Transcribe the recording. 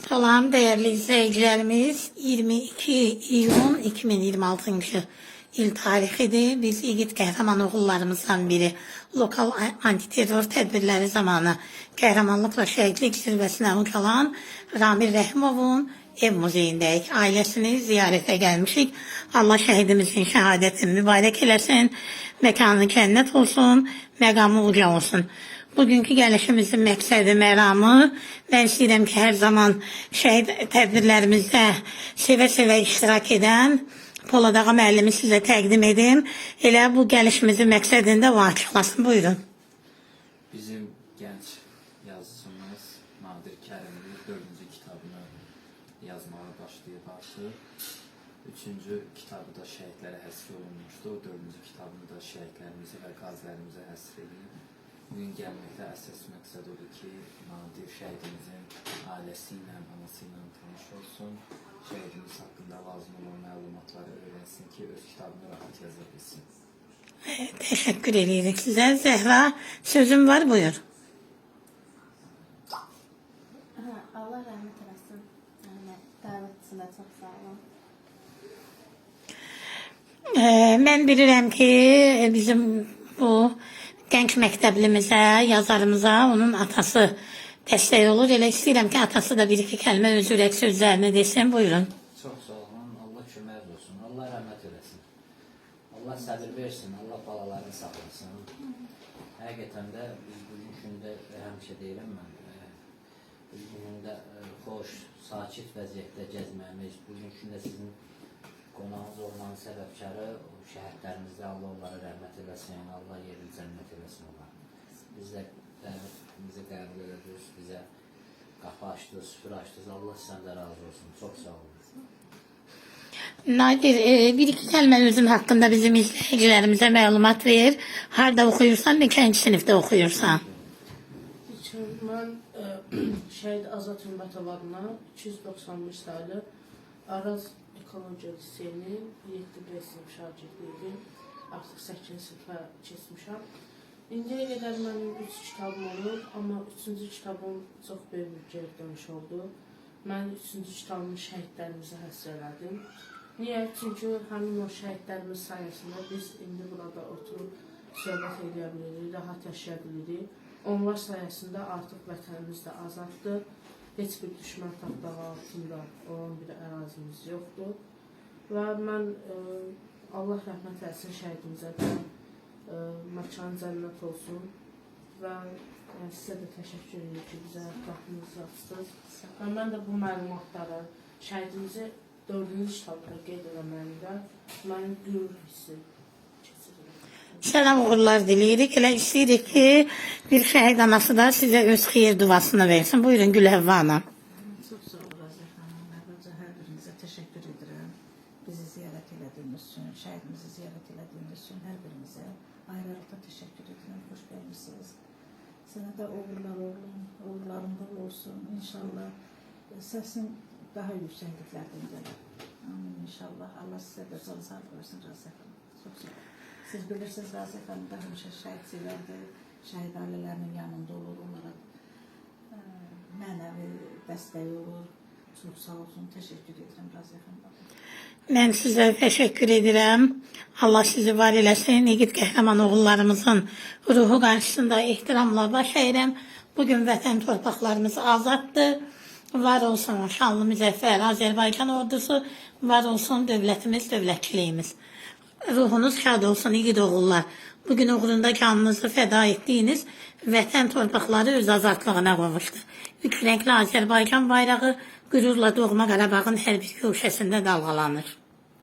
Salam değerli izleyicilerimiz, 22 iyun 2026 il tarixidir. Biz yiğit qəhrəman oğullarımızdan biri lokal antiterror tədbirləri zamanı qəhrəmanlıqla şəhidlik zirvəsinə ucalan Ramil Rəhimovun ev muzeyindəyik. Ailəsini ziyarətə gəlmişik. Allah şəhidimizin şəhadətini mübarək eləsin, məkanı cənnət olsun, məqamı uca olsun. Bugünkü gəlişimizin məqsədi, məramı, mən istəyirəm ki, hər zaman şəhid tədbirlərimizdə sevə-sevə iştirak edən Polad ağa müəllimi sizə təqdim edim. Elə bu gəlişimizin məqsədində o açıqlasın. Buyurun. Bizim gənc yazıcımız Nadir Kərimli 4-cü kitabını yazmağa başlayıb artıq. 3-cü kitabı da şəhidlərə həsr olunmuşdu. O 4-cü kitabını da şəhidlərimizə və qazilərimizə həsr edib. Bugün gəlməkdə əsas məqsəd odur ki, Nadir şəhidimizin ailəsi ilə, anası ilə tanış olsun. Şəhidimiz haqqında lazım olan məlumatları öyrənsin ki, öz kitabını rahat yaza bilsin. Təşəkkür edirik sizə. Zəhra, sözüm var, buyur. Allah rəhmət eləsin. Dəvətinizə çox sağ olun. Mən bilirəm ki, bizim bu gənc məktəblimizə, yazarımıza onun atası dəstək olur. Elə istəyirəm ki, atası da bir-iki kəlmə öz ürək sözlərini desin. Buyurun. Çox sağ olun. Allah kömək olsun. Allah rəhmət eləsin. Allah səbir versin. Allah balalarını saxlasın. Həqiqətən də biz bugün gündə həmişə deyirəm mən. Biz bugün də xoş, sakit vəziyyətdə gəzməyimiz, bugün gündə sizin qonağınız olmanın səbəbkarı şəhidlərimizdə Allah onlara rəhmət eləsin. Allah yerini cənnət eləsin onlara. Biz də dəvətimizi qəbul edirik. Bizə qapı açdınız, süpür açdınız. Allah sizdən də razı olsun. Çox sağ olun. Nadir, bir-iki kəlmə özün haqqında bizim izləyicilərimizə məlumat ver. Harada oxuyursan, neçənci sinifdə oxuyursan? Mən Şəhid Azad Hümbətov adına 295 saylı Araz Ekologiya Liseyinin 7B sinif şagirdiydim. Artıq 8-ci sinifə keçmişəm. İndiyə qədər mənim 3 kitabım olur, amma 3-cü kitabım çox böyük bir geri dönüş oldu. Mən 3-cü kitabımı şəhidlərimizə həsr elədim. Niyə? Çünki həmin o şəhidlərimiz sayəsində biz indi burada oturub söhbət edə bilirik, rahat yaşaya bilirik. Onlar sayəsində artıq vətənimiz də azaddır. Heç bir düşmən tapdağı altında olan bir ərazimiz yoxdur. Və mən Allah rəhmət eləsin şəhidimizə də məkanı cənnət olsun. Və sizə də təşəkkür edirəm ki, bizə qapınızı açdınız. Və mən də bu məlumatları şəhidimizi 4-cü kitabda qeyd eləməyimdə mənim qürur hissi keçirirəm. Səlam uğurlar diləyirik. Elə istəyirik ki, bir şəhid anası da sizə öz xeyir duasını versin. Buyurun Gülhəvva ana. Çox sağ olun Razı xanım. Əvvəlcə hər birinizə təşəkkür edirəm. Bizi ziyarət elədiyiniz üçün, şəhidimizi ziyarət elədiyiniz üçün hər birinizə ayrı-ayrıda təşəkkür edirəm. Xoş gəlmişsiniz. Sənə də uğurların bol olsun. İnşallah səsin daha yüksəkliklərdən gəlir. Amin inşallah. Allah sizə də can sağlıq versin Razı xanım. Çox sağ olun. Siz bilirsiniz, Razı xanım da həmişə şəhidçilərdir, şəhid ailələrinin yanında olur, onlara mənəvi dəstək olur. Çox sağ olsun, təşəkkür edirəm Razı xanım. Mən sizə təşəkkür edirəm. Allah sizi var eləsin. Yiğit qəhrəman oğullarımızın ruhu qarşısında ehtiramla baş əyirəm. Bugün vətən torpaqlarımız azaddır. Var olsun şanlı müzəffər Azərbaycan ordusu, var olsun dövlətimiz, dövlətçiliyimiz. Ruhunuz şad olsun yiğit oğullar. Bugün uğrunda canınızı fəda etdiyiniz vətən torpaqları öz azadlığına qovuşdu. Üç rəngli Azərbaycan bayrağı qürurla doğma Qarabağın hər bir köşəsində dalğalanır.